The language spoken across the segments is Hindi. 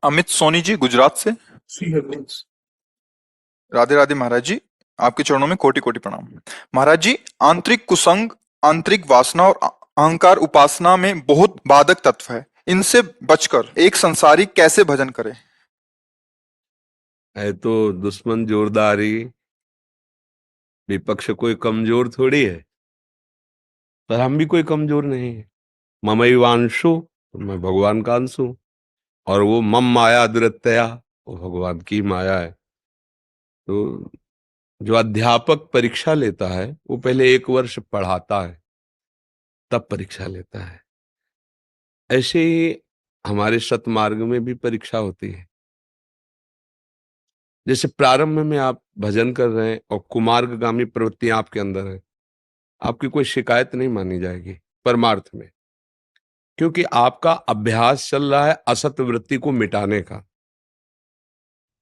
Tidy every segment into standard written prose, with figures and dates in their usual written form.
अमित सोनी जी गुजरात से। सी हेवंस। राधे राधे महाराज जी। आपके चरणों में कोटि कोटि प्रणाम। महाराज जी, आंतरिक कुसंग, आंतरिक वासना और अहंकार उपासना में बहुत बाधक तत्व है। इनसे बचकर एक संसारी कैसे भजन करे? है तो दुश्मन जोरदारी, विपक्ष कोई कमजोर थोड़ी है। पर हम भी कोई कमजोर नहीं है। ममैवांशु, तो मैं भगवान का अंश हूं। और वो मम माया दुरत्यया, वो भगवान की माया है। तो जो अध्यापक परीक्षा लेता है वो पहले 1 वर्ष पढ़ाता है, तब परीक्षा लेता है। ऐसे ही हमारे सतमार्ग में भी परीक्षा होती है। जैसे प्रारंभ में आप भजन कर रहे हैं और कुमार्गगामी प्रवृत्तियां आपके अंदर है, आपकी कोई शिकायत नहीं मानी जाएगी परमार्थ में। क्योंकि आपका अभ्यास चल रहा है असत वृत्ति को मिटाने का।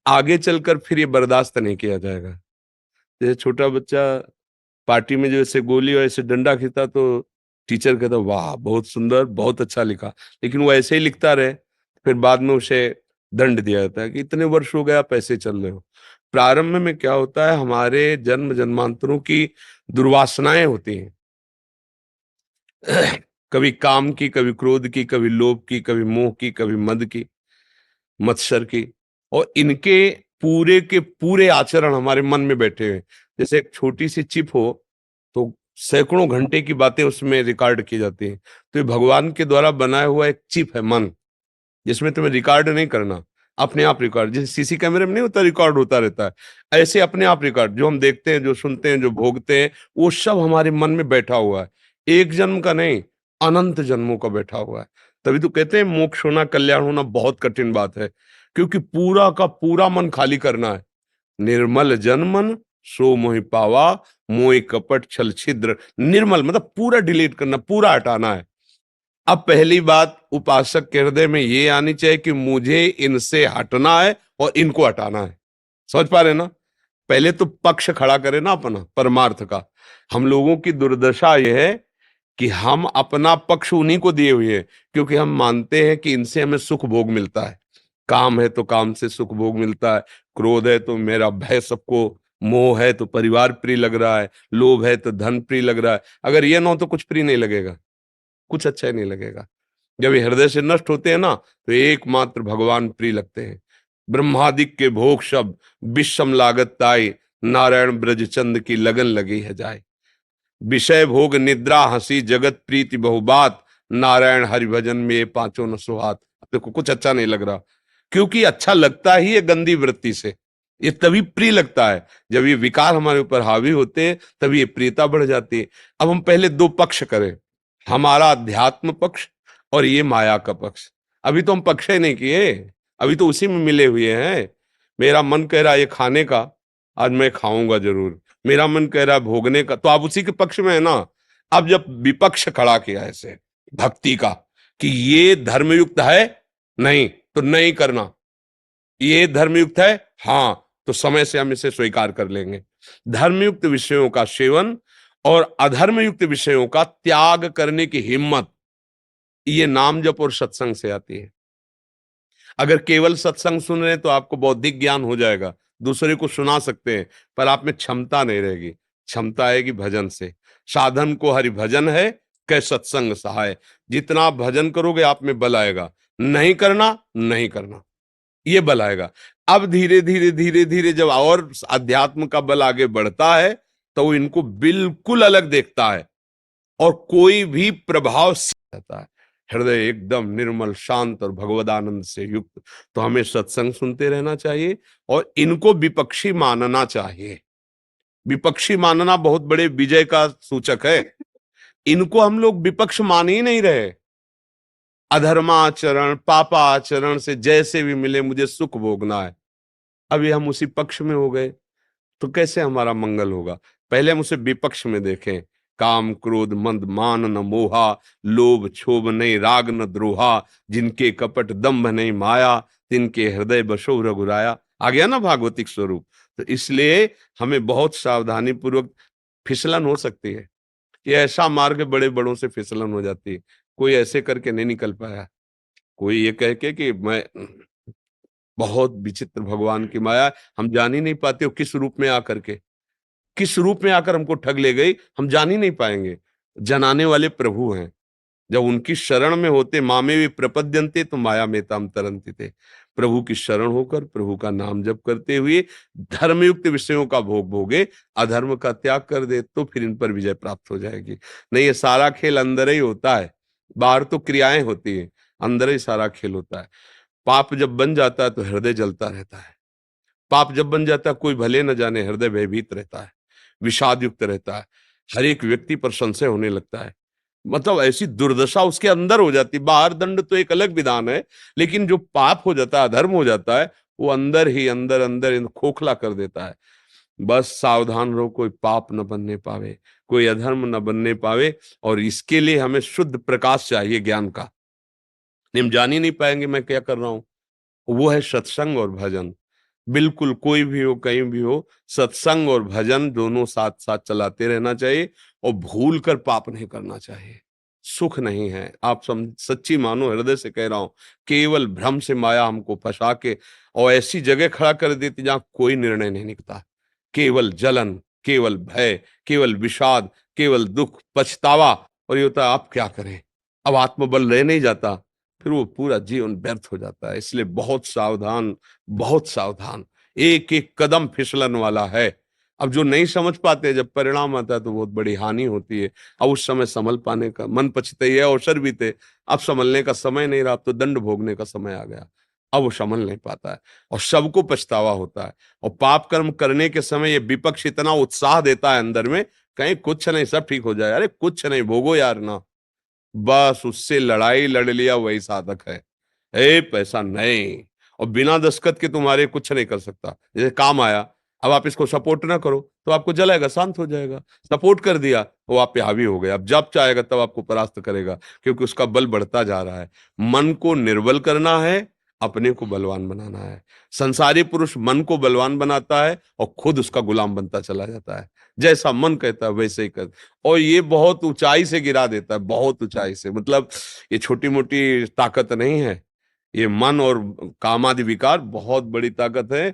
आगे चलकर फिर ये बर्दाश्त नहीं किया जाएगा। जैसे छोटा बच्चा पार्टी में जो ऐसे गोली और ऐसे डंडा खींचता तो टीचर कहता वाह बहुत सुंदर, बहुत अच्छा लिखा। लेकिन वो ऐसे ही लिखता रहे, फिर बाद में उसे दंड दिया जाता है कि इतने वर्ष हो गए आप ऐसे चल रहे हो। प्रारंभ में क्या होता है, हमारे जन्म जन्मांतरों की दुर्वासनाएं होती हैं। कभी काम की, कभी क्रोध की, कभी लोभ की, कभी मोह की, कभी मद की, मत्सर की। और इनके पूरे के पूरे आचरण हमारे मन में बैठे हुए। जैसे एक छोटी सी चिप हो तो सैकड़ों घंटे की बातें उसमें रिकॉर्ड की जाती हैं। तो ये भगवान के द्वारा बनाया हुआ एक चिप है मन, जिसमें तुम्हें रिकॉर्ड नहीं करना, अपने आप रिकॉर्ड, जैसे सीसी कैमरे में नहीं होता रिकॉर्ड होता रहता है, ऐसे अपने आप रिकॉर्ड, जो हम देखते हैं, जो सुनते हैं, जो भोगते हैं, वो सब हमारे मन में बैठा हुआ है। एक जन्म का नहीं, अनंत जन्मों का बैठा हुआ है। तभी तो कहते हैं मोक्ष होना, कल्याण होना बहुत कठिन बात है। क्योंकि पूरा का पूरा मन खाली करना है। निर्मल जन मन सो मोहि पावा, मोहि कपट छल छिद्र। निर्मल मतलब पूरा डिलीट करना, पूरा हटाना है। अब पहली बात उपासक के हृदय में ये आनी चाहिए कि मुझे इनसे हटना है और इनको हटाना है। समझ पा रहे ना? पहले तो पक्ष खड़ा करें ना अपना परमार्थ का। हम लोगों की दुर्दशा यह है कि हम अपना पक्ष उन्हीं को दिए हुए हैं, क्योंकि हम मानते हैं कि इनसे हमें सुख भोग मिलता है। काम है तो काम से सुख भोग मिलता है, क्रोध है तो मेरा भय सबको, मोह है तो परिवार प्रिय लग रहा है, लोभ है तो धन प्रिय लग रहा है। अगर ये ना हो तो कुछ प्रिय नहीं लगेगा, कुछ अच्छा ही नहीं लगेगा। जब ये हृदय से नष्ट होते हैं ना, तो एकमात्र भगवान प्रिय लगते हैं। ब्रह्मादिक के भोग शब्द विषम लागत ताई, नारायण ब्रजचंद की लगन लगी है जाए। विषय भोग निद्रा हंसी जगत प्रीति बहुबात, नारायण हरिभजन में ये पांचों न सुहात। देखो कुछ अच्छा नहीं लग रहा, क्योंकि अच्छा लगता ही है गंदी वृत्ति से। ये तभी प्रिय लगता है जब ये विकार हमारे ऊपर हावी होते हैं, तभी ये प्रियता बढ़ जाती है। अब हम पहले दो पक्ष करें, हमारा अध्यात्म पक्ष और ये माया का पक्ष। अभी तो हम पक्ष ही नहीं किए, अभी तो उसी में मिले हुए हैं। मेरा मन कह रहा है ये खाने का, आज मैं खाऊंगा जरूर। मेरा मन कह रहा है भोगने का, तो आप उसी के पक्ष में है ना। अब जब विपक्ष खड़ा किया ऐसे भक्ति का कि ये धर्मयुक्त है, नहीं तो नहीं करना, ये धर्मयुक्त है, हाँ तो समय से हम इसे स्वीकार कर लेंगे। धर्मयुक्त विषयों का सेवन और अधर्मयुक्त विषयों का त्याग करने की हिम्मत, ये नाम जप और सत्संग से आती है। अगर केवल सत्संग सुन रहे हैं तो आपको बौद्धिक ज्ञान हो जाएगा, दूसरे को सुना सकते हैं, पर आप में क्षमता नहीं रहेगी। क्षमता आएगी भजन से। साधन को हरि भजन है, कै सत्संग सहाय। जितना आप भजन करोगे आप में बल आएगा, नहीं करना नहीं करना, ये बल आएगा। अब धीरे धीरे धीरे धीरे जब और अध्यात्म का बल आगे बढ़ता है, तो वो इनको बिल्कुल अलग देखता है और कोई भी प्रभाव रहता है। हृदय एकदम निर्मल शांत और भगवदानंद से युक्त। तो हमें सत्संग सुनते रहना चाहिए और इनको विपक्षी मानना चाहिए। विपक्षी मानना बहुत बड़े विजय का सूचक है। इनको हम लोग विपक्ष मान ही नहीं रहे। अधर्माचरण पापाचरण से जैसे भी मिले मुझे सुख भोगना है, अभी हम उसी पक्ष में हो गए, तो कैसे हमारा मंगल होगा? पहले हम उसे विपक्ष में देखें। काम क्रोध मंद मान न मोहा, लोभ क्षोभ नहीं राग न द्रोहा, जिनके कपट दंभ नहीं माया, तिनके हृदय बसो रघुराया। आ गया ना भागवतिक स्वरूप। तो इसलिए हमें बहुत सावधानी पूर्वक, फिसलन हो सकती है, ये ऐसा मार्ग बड़े बड़ों से फिसलन हो जाती है। कोई ऐसे करके नहीं निकल पाया, कोई ये कह के कि मैं बहुत विचित्र भगवान की माया, हम जान ही नहीं पाते वो किस रूप में आकर के, किस रूप में आकर हमको ठग ले गई, हम जान ही नहीं पाएंगे। जनाने वाले प्रभु हैं। जब उनकी शरण में होते, मामे भी प्रपद्यन्ते तो माया में ताम तरंति थे। प्रभु की शरण होकर प्रभु का नाम जप करते हुए धर्मयुक्त विषयों का भोग भोगे, अधर्म का त्याग कर दे तो फिर इन पर विजय प्राप्त हो जाएगी। नहीं, ये सारा खेल अंदर ही होता है, बाहर तो क्रियाएं होती हैं, अंदर ही सारा खेल होता है। पाप जब बन जाता है तो हृदय जलता रहता है। पाप जब बन जाता है, कोई भले न जाने हृदय भयभीत रहता है, विषाद युक्त रहता है, हर एक व्यक्ति पर संशय होने लगता है। मतलब ऐसी दुर्दशा उसके अंदर हो जाती। बाहर दंड तो एक अलग विधान है, लेकिन जो पाप हो जाता है, अधर्म हो जाता है, वो अंदर ही अंदर अंदर खोखला कर देता है। बस सावधान रहो, कोई पाप न बनने पावे, कोई अधर्म न बनने पावे। और इसके लिए हमें शुद्ध प्रकाश चाहिए, ज्ञान का। हम जान ही नहीं पाएंगे मैं क्या कर रहा हूं। वो है सत्संग और भजन। बिल्कुल, कोई भी हो, कहीं भी हो, सत्संग और भजन दोनों साथ साथ चलाते रहना चाहिए और भूल कर पाप नहीं करना चाहिए। सुख नहीं है, आप सच्ची मानो, हृदय से कह रहा हूं। केवल भ्रम से माया हमको फंसा के और ऐसी जगह खड़ा कर देती जहां कोई निर्णय नहीं निकलता। केवल जलन, केवल भय, केवल विषाद, केवल दुख, पछतावा। और ये होता है अब क्या करें, अब आत्मबल रह नहीं जाता, फिर वो पूरा जीवन व्यर्थ हो जाता है। इसलिए बहुत सावधान, बहुत सावधान। एक एक कदम फिसलन वाला है। अब जो नहीं समझ पाते, जब परिणाम आता है तो बहुत बड़ी हानि होती है। अब उस समय संभल पाने का मन पछते है, अवसर बीते, अब संभलने का समय नहीं रहा, अब तो दंड भोगने का समय आ गया। अब वो संभल नहीं पाता है और सबको पछतावा होता है। और पाप कर्म करने के समय ये विपक्ष इतना उत्साह देता है अंदर में, कहीं कुछ नहीं, सब ठीक हो जाए। अरे कुछ नहीं, भोगो यार ना। बस उससे लड़ाई लड़ लिया वही साधक है। ए पैसा नहीं, और बिना दस्तखत के तुम्हारे कुछ नहीं कर सकता। जैसे काम आया, अब आप इसको सपोर्ट ना करो तो आपको जलाएगा, शांत हो जाएगा। सपोर्ट कर दिया, वो आप पे हावी हो गया, अब जब चाहेगा तब आपको परास्त करेगा, क्योंकि उसका बल बढ़ता जा रहा है। मन को निर्बल करना है, अपने को बलवान बनाना है। संसारी पुरुष मन को बलवान बनाता है और खुद उसका गुलाम बनता चला जाता है। जैसा मन कहता है वैसे ही कर, और ये बहुत ऊंचाई से गिरा देता है, बहुत ऊंचाई से। मतलब ये छोटी मोटी ताकत नहीं है, ये मन और कामादि विकार बहुत बड़ी ताकत है।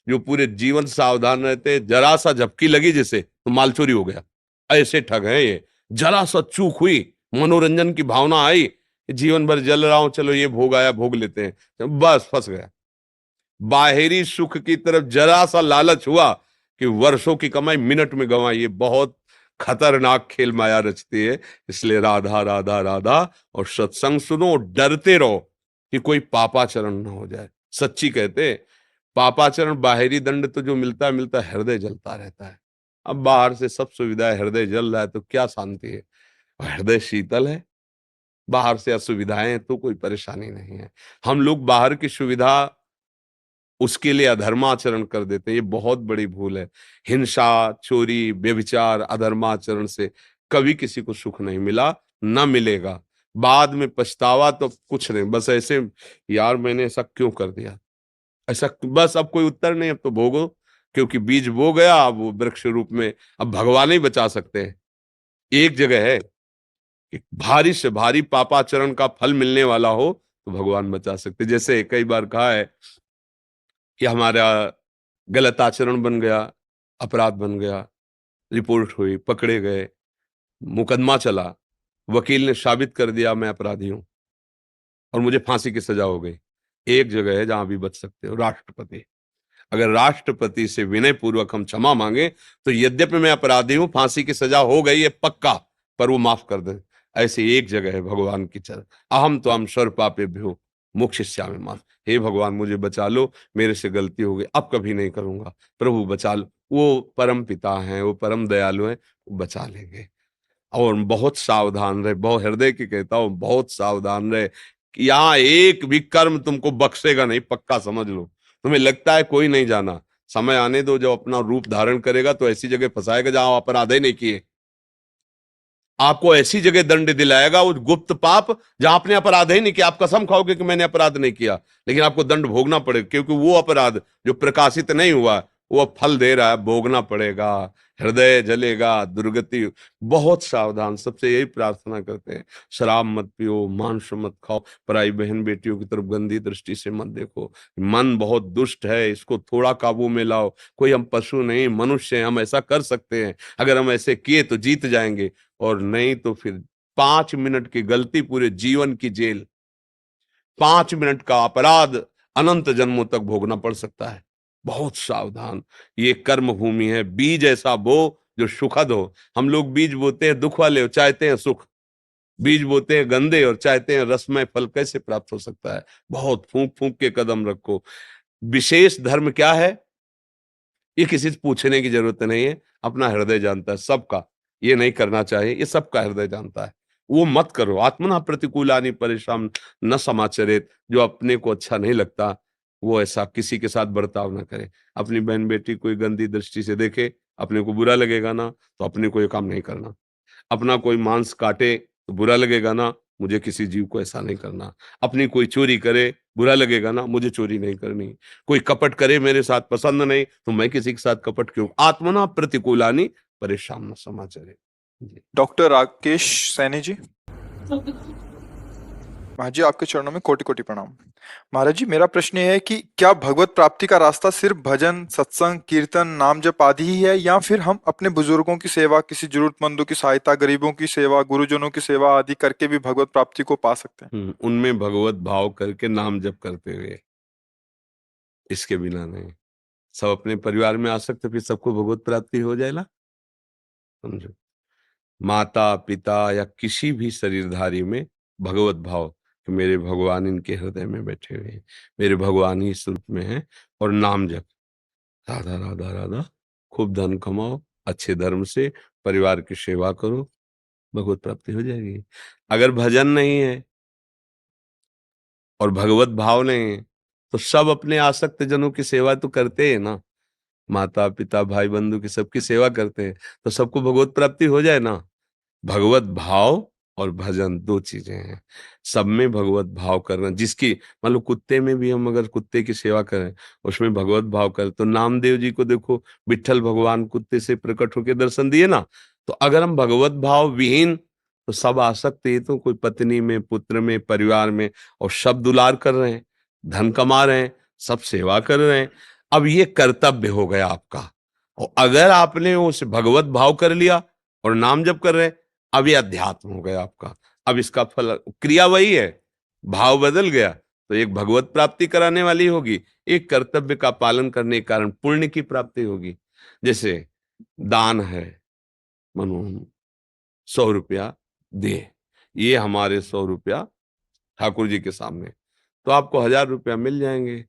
जो पूरे जीवन सावधान रहते, जरा सा झपकी लगी जिसे तो माल चोरी हो गया, ऐसे ठग है ये। जरा सा चूक हुई, मनोरंजन की भावना आई, जीवन भर जल रहा हूं, चलो ये भोग आया भोग लेते हैं, बस फंस गया। बाहरी सुख की तरफ जरा सा लालच हुआ कि वर्षों की कमाई मिनट में गंवाई। ये बहुत खतरनाक खेल माया रचती है। इसलिए राधा राधा राधा और सत्संग सुनो, डरते रहो कि कोई पापाचरण ना हो जाए। सच्ची कहते, पापाचरण बाहरी दंड तो जो मिलता है मिलता है, हृदय जलता रहता है। अब बाहर से सब सुविधा है, हृदय जल रहा है तो क्या शांति है। और हृदय शीतल है, बाहर से असुविधाएं हैं तो कोई परेशानी नहीं है। हम लोग बाहर की सुविधा उसके लिए अधर्माचरण कर देते हैं, ये बहुत बड़ी भूल है। हिंसा, चोरी, व्यभिचार, अधर्माचरण से कभी किसी को सुख नहीं मिला, ना मिलेगा। बाद में पछतावा तो कुछ नहीं, बस ऐसे यार मैंने ऐसा क्यों कर दिया, ऐसा बस। अब कोई उत्तर नहीं, अब तो भोगो, क्योंकि बीज बो गया, अब वो वृक्ष रूप में अब भगवान ही बचा सकते हैं। एक जगह है कि भारी से भारी पापाचरण का फल मिलने वाला हो तो भगवान बचा सकते। जैसे कई बार कहा है कि हमारा गलत आचरण बन गया, अपराध बन गया, रिपोर्ट हुई, पकड़े गए, मुकदमा चला, वकील ने साबित कर दिया मैं अपराधी हूं और मुझे फांसी की सजा हो गई। एक जगह है जहां भी बच सकते हो, राष्ट्रपति। अगर राष्ट्रपति से विनय पूर्वक हम क्षमा मांगे तो यद्यपि मैं अपराधी हूं, फांसी की सजा हो गई है पक्का, पर वो माफ कर दे। ऐसी एक जगह है भगवान की चरण, अहम तो हम सर्व पापेभ्यो मोक्षयिष्यामि मां। हे भगवान मुझे बचा लो, मेरे से गलती हो गई, अब कभी नहीं करूंगा, प्रभु बचा लो। वो परम पिता हैं, वो परम दयालु हैं, वो बचा लेंगे। और बहुत सावधान रहे, बहुत हृदय की कहता हूं, बहुत सावधान रहे। यहाँ एक भी कर्म तुमको बख्शेगा नहीं, पक्का समझ लो। तुम्हें लगता है कोई नहीं जाना, समय आने दो, जब अपना रूप धारण करेगा तो ऐसी जगह फंसाएगा जहां अपराध ही नहीं किए। आपको ऐसी जगह दंड दिलाएगा, वो गुप्त पाप जहां आपने अपराध ही नहीं किया। आप कसम खाओगे कि मैंने अपराध नहीं किया, लेकिन आपको दंड भोगना पड़ेगा, क्योंकि वो अपराध जो प्रकाशित नहीं हुआ वो अब फल दे रहा है, भोगना पड़ेगा, हृदय जलेगा, दुर्गति। बहुत सावधान, सबसे यही प्रार्थना करते हैं, शराब मत पियो, मांस मत खाओ, पराई बहन बेटियों की तरफ गंदी दृष्टि से मत देखो। मन बहुत दुष्ट है, इसको थोड़ा काबू में लाओ। कोई हम पशु नहीं, मनुष्य हैं, हम ऐसा कर सकते हैं। अगर हम ऐसे किए तो जीत जाएंगे, और नहीं तो फिर 5 मिनट की गलती पूरे जीवन की जेल, 5 मिनट का अपराध अनंत जन्मों तक भोगना पड़ सकता है। बहुत सावधान। ये कर्म भूमि है, बीज ऐसा बो जो सुखद हो। हम लोग बीज बोते हैं दुख वाले, और चाहते हैं सुख। बीज बोते हैं गंदे और चाहते हैं रसमय फल, कैसे प्राप्त हो सकता है? बहुत फूंक फूंक के कदम रखो। विशेष धर्म क्या है, ये किसी से पूछने की जरूरत नहीं है, अपना हृदय जानता है सबका। ये नहीं करना चाहिए, ये सबका हृदय जानता है। वो मत करो। आत्मना प्रतिकूलानि परेशान न समाचरेत। जो अपने को अच्छा नहीं लगता, वो ऐसा किसी के साथ बर्ताव ना करे। अपनी बहन बेटी कोई गंदी दृष्टि से देखे, अपने को बुरा लगेगा ना, तो अपने को ये काम नहीं करना। अपना कोई मांस काटे तो बुरा लगेगा ना, मुझे किसी जीव को ऐसा नहीं करना। अपनी कोई चोरी करे, बुरा लगेगा ना, मुझे चोरी नहीं करनी। कोई कपट करे, मेरे साथ पसंद नहीं, तो मैं किसी के साथ कपट क्यों? आत्मना प्रतिकूलानि परेशान न समाचरे। जी। डॉक्टर राकेश सैनी जी, महाराज जी आपके चरणों में कोटि कोटि प्रणाम। महाराज जी, मेरा प्रश्न ये है कि क्या भगवत प्राप्ति का रास्ता सिर्फ भजन, सत्संग, कीर्तन, नाम जप आदि ही है, या फिर हम अपने बुजुर्गों की सेवा, किसी जरूरतमंदों की सहायता, गरीबों की सेवा, गुरुजनों की सेवा आदि करके भी भगवत प्राप्ति को पा सकते हैं? उनमें भगवत भाव करके नाम जप करते हुए, इसके बिना नहीं। सब अपने परिवार में आ सकते, फिर सबको भगवत प्राप्ति हो जाएगा। समझो, माता पिता या किसी भी शरीरधारी में भगवत भाव कि मेरे भगवान इनके हृदय में बैठे हुए हैं, मेरे भगवान ही इस रूप में हैं, और नाम जप, राधा राधा राधा, खूब धन कमाओ, अच्छे धर्म से परिवार की सेवा करो, भगवत प्राप्ति हो जाएगी। अगर भजन नहीं है और भगवत भाव नहीं है, तो सब अपने आसक्त जनों की सेवा तो करते हैं ना, माता पिता भाई बंधु की सबकी सेवा करते हैं, तो सबको भगवत प्राप्ति हो जाए ना। भगवत भाव और भजन दो चीजें हैं। सब में भगवत भाव करना, जिसकी मान लो कुत्ते में भी हम अगर कुत्ते की सेवा करें, उसमें भगवत भाव करें, तो नामदेव जी को देखो, विट्ठल भगवान कुत्ते से प्रकट होकर दर्शन दिए ना। तो अगर हम भगवत भाव विहीन, तो सब आसक्त, ये तो कोई पत्नी में, पुत्र में, परिवार में, और सब दुलार कर रहे हैं, धन कमा रहे हैं, सब सेवा कर रहे हैं। अब ये कर्तव्य हो गया आपका। और अगर आपने उस भगवत भाव कर लिया और नाम जप कर रहे हैं, अब ये अध्यात्म हो गया आपका। अब इसका फल, क्रिया वही है, भाव बदल गया, तो एक भगवत प्राप्ति कराने वाली होगी, एक कर्तव्य का पालन करने के कारण पुण्य की प्राप्ति होगी। जैसे दान है, मनो 100 रुपया दे, ये हमारे 100 रुपया ठाकुर जी के सामने, तो आपको 1000 रुपया मिल जाएंगे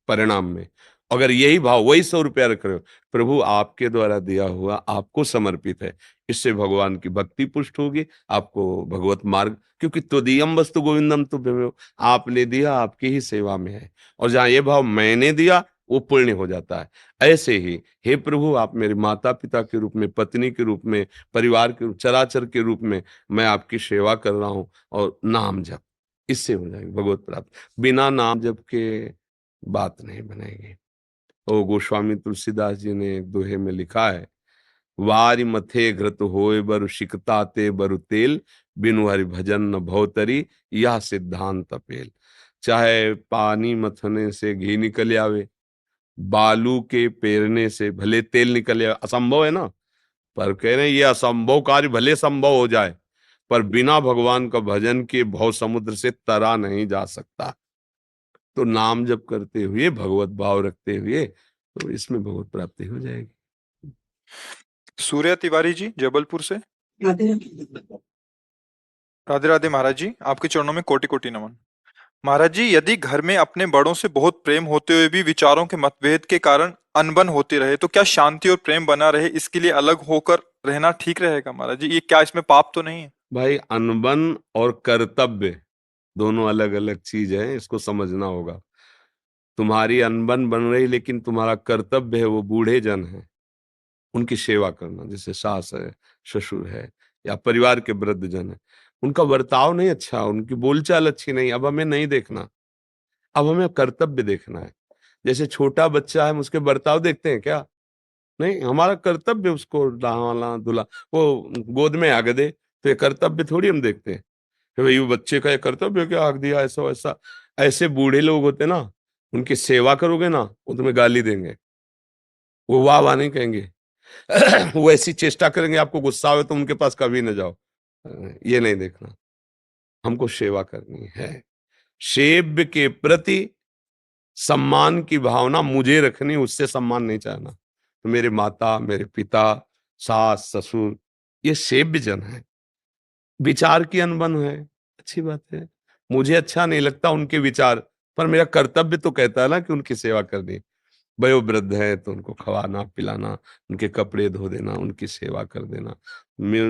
परिणाम में। अगर यही भाव, वही 100 रुपया रख रहे हो, प्रभु आपके द्वारा दिया हुआ आपको समर्पित है, इससे भगवान की भक्ति पुष्ट होगी, आपको भगवत मार्ग, क्योंकि त्वदीयम वस्तु गोविंदम तुभ्यमेव, आपने दिया, आपकी ही सेवा में है। और जहां ये भाव मैंने दिया, वो पुण्य हो जाता है। ऐसे ही हे प्रभु, आप मेरे माता पिता के रूप में, पत्नी के रूप में, परिवार के चराचर के रूप में मैं आपकी सेवा कर रहा हूं, और नाम जप, इससे हो जाएगी भगवत प्राप्त। बिना नाम जप के बात नहीं बनेगी। ओ गोस्वामी तुलसीदास जी ने एक दोहे में लिखा है, वारि मथे घृत होए बरु सिकताते बरु तेल, बिनु हरि भजन न भवतरी, यह सिद्धांत पेल। चाहे पानी मथने से घी निकल आवे, बालू के पेरने से भले तेल निकल आवे, असंभव है ना, पर कह रहे हैं ये असंभव कार्य भले संभव हो जाए, पर बिना भगवान का भजन के भव समुद्र से तरा नहीं जा सकता। तो नाम जप करते हुए, भगवत भाव रखते हुए, तो इसमें भगवत प्राप्ति हो जाएगी। सूर्या तिवारी जी जबलपुर से, राधे राधे राधे महाराज जी, आपके चरणों में कोटि कोटि नमन। महाराज जी, यदि घर में अपने बड़ों से बहुत प्रेम होते हुए भी विचारों के मतभेद के कारण अनबन होती रहे, तो क्या शांति और प्रेम बना रहे, इसके लिए अलग होकर रहना ठीक रहेगा महाराज जी? ये क्या इसमें पाप तो नहीं है? भाई, अनबन और कर्तव्य दोनों अलग अलग चीज है, इसको समझना होगा। तुम्हारी अनबन बन रही, लेकिन तुम्हारा कर्तव्य है, वो बूढ़े जन है, उनकी सेवा करना, जैसे सास है, ससुर है, या परिवार के वृद्ध जन है, उनका बर्ताव नहीं अच्छा, उनकी बोलचाल अच्छी नहीं, अब हमें नहीं देखना, अब हमें कर्तव्य देखना है। जैसे छोटा बच्चा है हम उसके बर्ताव देखते हैं क्या? नहीं, हमारा कर्तव्य उसको नहलाना धुला, वो गोद में आग दे तो ये कर्तव्य थोड़ी हम देखते हैं कि भाई वो बच्चे का ये कर्तव्य है कि आग दिया ऐसा वैसा। ऐसे बूढ़े लोग होते ना, उनकी सेवा करोगे ना वो तुम्हें गाली देंगे, वो वाह वाह नहीं कहेंगे। वो ऐसी चेष्टा करेंगे आपको गुस्सा आवे तो उनके पास कभी न जाओ। ये नहीं देखना, हमको सेवा करनी है। सेव्य के प्रति सम्मान की भावना मुझे रखनी, उससे सम्मान नहीं चाहना। तो मेरे माता, मेरे पिता, सास, ससुर ये सेव्य जन है, विचार की अनबन है, अच्छी बात है। मुझे अच्छा नहीं लगता उनके विचार, पर मेरा कर्तव्य तो कहता है ना कि उनकी सेवा करनी। वयोवृद्ध है तो उनको खवाना पिलाना, उनके कपड़े धो देना, उनकी सेवा कर देना।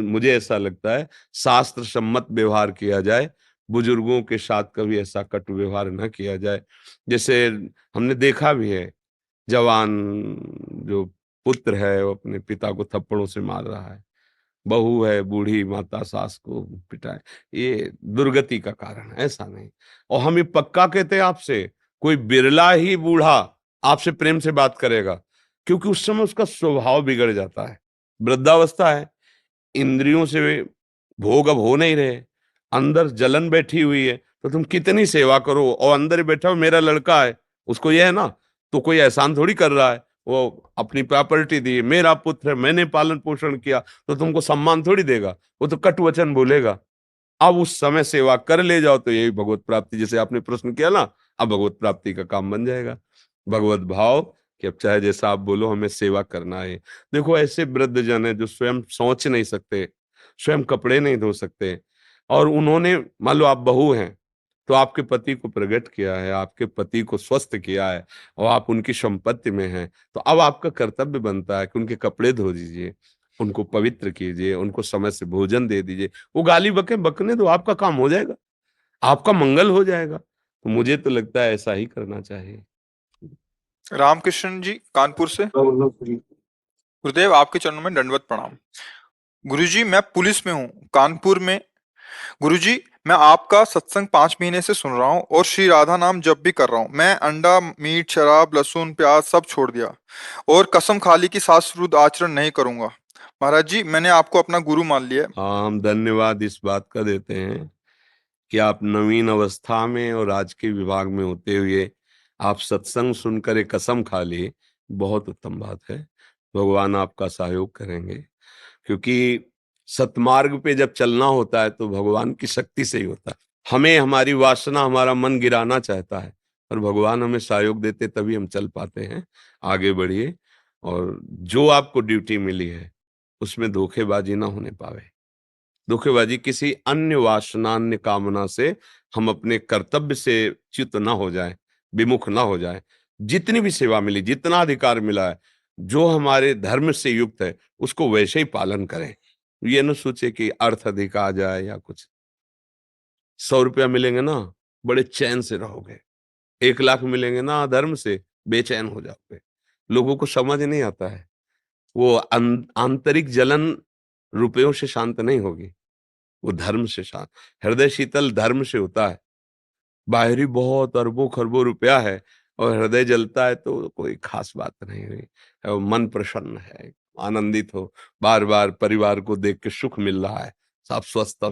मुझे ऐसा लगता है शास्त्र सम्मत व्यवहार किया जाए, बुजुर्गों के साथ कभी ऐसा कटु व्यवहार न किया जाए। जैसे हमने देखा भी है, जवान जो पुत्र है वो अपने पिता को थप्पड़ों से मार रहा है, बहू है बूढ़ी माता सास को पिटाए, ये दुर्गति का कारण है, ऐसा नहीं। और हम ये पक्का कहते हैं आपसे, कोई बिरला ही बूढ़ा आपसे प्रेम से बात करेगा, क्योंकि उस समय उसका स्वभाव बिगड़ जाता है। वृद्धावस्था है, इंद्रियों से भोग अब हो नहीं रहे, अंदर जलन बैठी हुई है, तो तुम कितनी सेवा करो, और अंदर ही बैठा हो मेरा लड़का है, उसको ये है ना, तो कोई एहसान थोड़ी कर रहा है, वो अपनी प्रॉपर्टी दी, मेरा पुत्र है, मैंने पालन पोषण किया, तो तुमको सम्मान थोड़ी देगा, वो तो कटु वचन बोलेगा। अब उस समय सेवा कर ले जाओ तो यही भगवत प्राप्ति, जैसे आपने प्रश्न किया ना, अब भगवत प्राप्ति का काम बन जाएगा। भगवत भाव कि अब चाहे जैसा आप बोलो हमें सेवा करना है। देखो ऐसे वृद्ध जन है जो स्वयं सोच नहीं सकते, स्वयं कपड़े नहीं धो सकते, और उन्होंने मान लो आप बहू हैं तो आपके पति को प्रकट किया है, आपके पति को स्वस्थ किया है, और आप उनकी संपत्ति में हैं, तो अब आपका कर्तव्य बनता है कि उनके कपड़े धो दीजिए, उनको पवित्र कीजिए, उनको समय से भोजन दे दीजिए। वो गाली बके बकने दो, आपका काम हो जाएगा, आपका मंगल हो जाएगा। तो मुझे तो लगता है ऐसा ही करना चाहिए। रामकृष्ण जी कानपुर से। गुरुदेव आपके चरणों में दंडवत प्रणाम। गुरुजी मैं पुलिस में हूँ कानपुर में। गुरुजी मैं आपका सत्संग 5 महीने से सुन रहा हूँ और श्री राधा नाम जप भी कर रहा हूँ। मैं अंडा मीट शराब लहसुन प्याज सब छोड़ दिया और कसम खा ली कि शास्त्र आचरण नहीं करूंगा। महाराज जी मैंने आपको अपना गुरु मान लिया है। हाँ, हम धन्यवाद इस बात का देते हैं कि आप नवीन अवस्था में और आज के विभाग में होते हुए आप सत्संग सुनकर एक कसम खा ली, बहुत उत्तम बात है। भगवान आपका सहयोग करेंगे, क्योंकि सतमार्ग पे जब चलना होता है तो भगवान की शक्ति से ही होता है। हमें हमारी वासना हमारा मन गिराना चाहता है, और भगवान हमें सहयोग देते तभी हम चल पाते हैं। आगे बढ़िए, और जो आपको ड्यूटी मिली है उसमें धोखेबाजी ना होने पावे। धोखेबाजी किसी अन्य वासना अन्य कामना से हम अपने कर्तव्य से च्युत ना हो जाए, विमुख ना हो जाए। जितनी भी सेवा मिली, जितना अधिकार मिला है, जो हमारे धर्म से युक्त है उसको वैसे ही पालन करें। ये न सोचे कि अर्थ अधिक आ जाए या कुछ। 100 रुपया मिलेंगे ना, बड़े चैन से रहोगे। 1 लाख मिलेंगे ना धर्म से, बेचैन हो जाओगे। लोगों को समझ नहीं आता है, वो आंतरिक जलन रुपयों से शांत नहीं होगी, वो धर्म से शांत। हृदय शीतल धर्म से होता है। बाहरी बहुत अरबों खरबों रुपया है और हृदय जलता है तो कोई खास बात नहीं हुई। मन प्रसन्न है, आनंदित हो, बार बार परिवार को देख के सुख मिल रहा है, सब स्वस्थ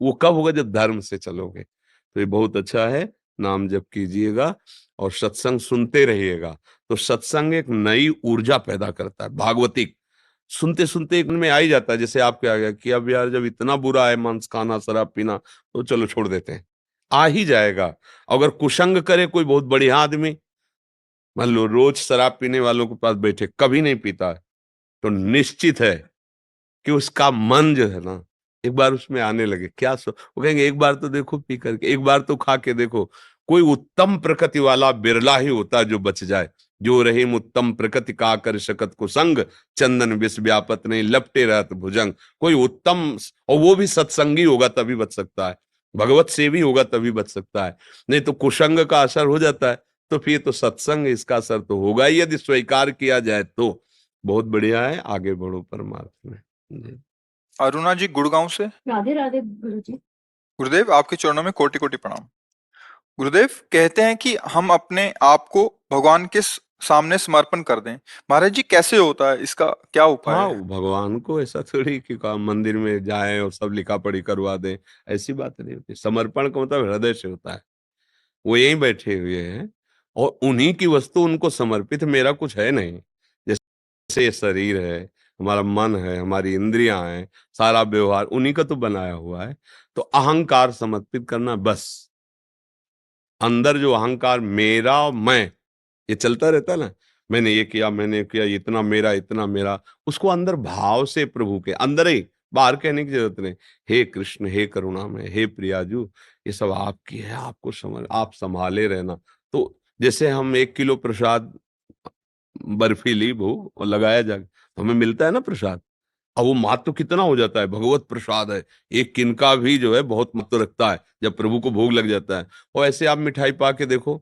वो कब होगा? जब धर्म से चलोगे। तो ये बहुत अच्छा है, नाम जप कीजिएगा और सत्संग सुनते रहिएगा। तो सत्संग एक नई ऊर्जा पैदा करता है, भागवतिक। सुनते सुनते एक मन में आ ही जाता है, जैसे आपके आ गया कि अब यार जब इतना बुरा है मांस खाना शराब पीना, तो चलो छोड़ देते हैं, आ ही जाएगा। अगर कुसंग करे कोई बहुत बढ़िया आदमी, मान लो रोज शराब पीने वालों के पास बैठे, कभी नहीं पीता है, तो निश्चित है कि उसका मन जो है ना, एक बार उसमें आने लगे। वो कहेंगे एक बार तो देखो पी करके, एक बार तो खा के देखो। कोई उत्तम प्रकृति वाला बिरला ही होता है जो बच जाए। जो रहीम उत्तम प्रकृति का कर शकत को संग, चंदन विष व्यापत नहीं लपटे रहत भुजंग। कोई उत्तम, और वो भी सत्संगी होगा तभी बच सकता है, भगवत सेवी होगा तभी बच सकता है। नहीं तो कुसंग का असर हो जाता है, तो फिर तो सत्संग इसका असर तो होगा ही, यदि स्वीकार किया जाए तो। बहुत बढ़िया है, आगे बढ़ो परमार्थ में जी। अरुणा जी गुड़गांव से। राधे राधे गुरु जी। गुरुदेव आपके चरणों में कोटि कोटि प्रणाम। गुरुदेव कहते हैं कि हम अपने आप को भगवान के सामने समर्पण कर दें। महाराज जी कैसे होता है, इसका क्या उपाय हाँ, है? वो भगवान को ऐसा थोड़ी कि मंदिर में जाएं और सब लिखा पढ़ी करवा दें, ऐसी बात नहीं होती। समर्पण का मतलब हृदय से होता है। वो यहीं बैठे हुए हैं और उन्हीं की वस्तु उनको समर्पित, मेरा कुछ है नहीं। जैसे ये शरीर है, हमारा मन है, हमारी इंद्रियां हैं, सारा व्यवहार उन्हीं का तो बनाया हुआ है। तो अहंकार समर्पित करना बस। अंदर जो अहंकार मेरा मैं ये चलता रहता है ना, मैंने ये किया, इतना मेरा, उसको अंदर भाव से प्रभु के अंदर ही, बाहर कहने की जरूरत नहीं। हे कृष्ण, हे करुणामय, हे प्रियाजू, ये सब आपकी है, आपको समझ, आप संभाले रहना। तो जैसे हम 1 किलो प्रसाद बर्फी ली भोग और लगाया जाके, तो हमें मिलता है ना प्रसाद। अब वो महत्व तो कितना हो जाता है, भगवत प्रसाद है, एक किनका भी जो है बहुत महत्व रखता है जब प्रभु को भोग लग जाता है। और ऐसे आप मिठाई पा के देखो,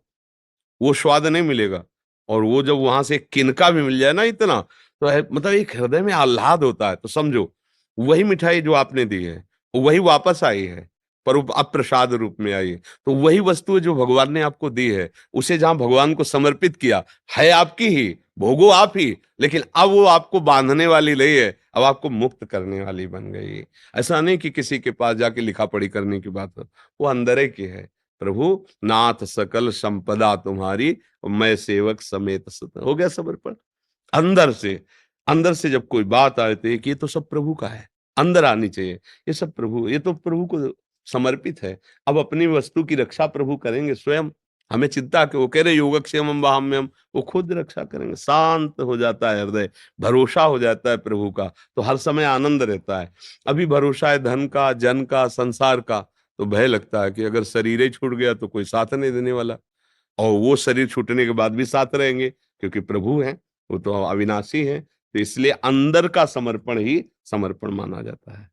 वो स्वाद नहीं मिलेगा। और वो जब वहां से किनका भी मिल जाए ना इतना, तो मतलब एक हृदय में आह्लाद होता है। तो समझो वही मिठाई जो आपने दी है, वही वापस आई है, पर वो अब प्रसाद रूप में आई है। तो वही वस्तु जो भगवान ने आपको दी है, उसे जहां भगवान को समर्पित किया, है आपकी ही, भोगो आप ही, लेकिन अब वो आपको बांधने वाली नहीं है, अब आपको मुक्त करने वाली बन गई। ऐसा नहीं कि किसी के पास जाके लिखा पढ़ी करने की बात हो, वो अंदर ही की है। प्रभु नाथ सकल संपदा तुम्हारी, मैं सेवक समेत सुत। हो गया समर्पण। अंदर से, अंदर से जब कोई बात आए तो ये तो सब प्रभु का है, अंदर आनी चाहिए। ये सब प्रभु, ये तो प्रभु को समर्पित है। अब अपनी वस्तु की रक्षा प्रभु करेंगे स्वयं। हमें चिंता के, वो कह रहे योगक्षेमम वहाम्यम, वो खुद रक्षा करेंगे। शांत हो जाता है हृदय, भरोसा हो जाता है प्रभु का, तो हर समय आनंद रहता है। अभी भरोसा है धन का, जन का, संसार का, तो भय लगता है कि अगर शरीर ही छूट गया तो कोई साथ नहीं देने वाला, और वो शरीर छूटने के बाद भी साथ रहेंगे, क्योंकि प्रभु हैं, वो तो अविनाशी हैं। तो इसलिए अंदर का समर्पण ही समर्पण माना जाता है।